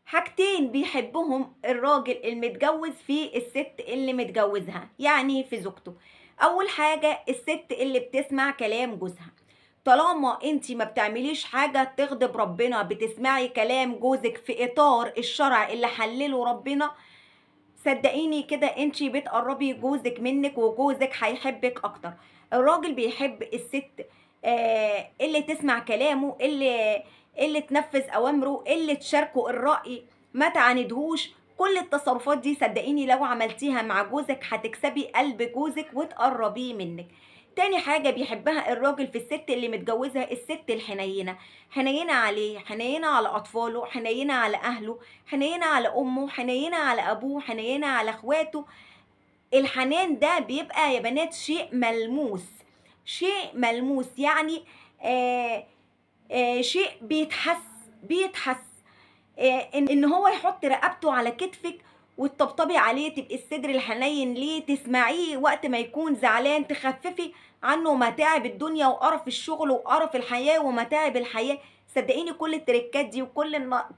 حاجتين بيحبهم الراجل المتجوز في الست اللي متجوزها، يعني في زوجته. اول حاجة الست اللي بتسمع كلام جوزها. طالما انتي ما بتعمليش حاجة تغضب ربنا، بتسمعي كلام جوزك في اطار الشرع اللي حلله ربنا، صدقيني كده انتي بتقربي جوزك منك وجوزك هيحبك اكتر. الراجل بيحب الست اللي تسمع كلامه، اللي تنفذ اوامره، اللي تشاركه الرأي، ما تعاندهوش. كل التصرفات دي صدقيني لو عملتيها مع جوزك هتكسبي قلب جوزك وتقربيه منك. تاني حاجة بيحبها الراجل في الست اللي متجوزها، الست الحنينة. حنينة عليه، حنينة على أطفاله، حنينة على أهله، حنينة على أمه، حنينة على أبوه، حنينة على أخواته. الحنان ده بيبقى يا بنات شيء ملموس. شيء ملموس يعني آه شيء بيتحس. إن هو يحط رقبته على كتفك وتطبطبي عليه، تبقي الصدر الحنين ليه، تسمعيه وقت ما يكون زعلان، تخففي عنه متاعب الدنيا وقرف الشغل وقرف الحياة ومتاعب الحياة. صدقيني كل التركات دي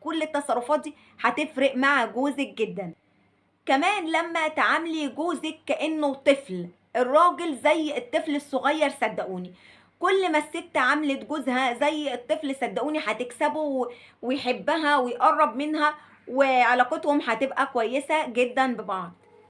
كل التصرفات دي هتفرق مع جوزك جدا. كمان لما تعاملي جوزك كأنه طفل، الراجل زي الطفل الصغير صدقوني. كل ما الست عاملت جوزها زي الطفل صدقوني هتكسبه ويحبها ويقرب منها، وعلاقتهم هتبقى كويسة جدا ببعض.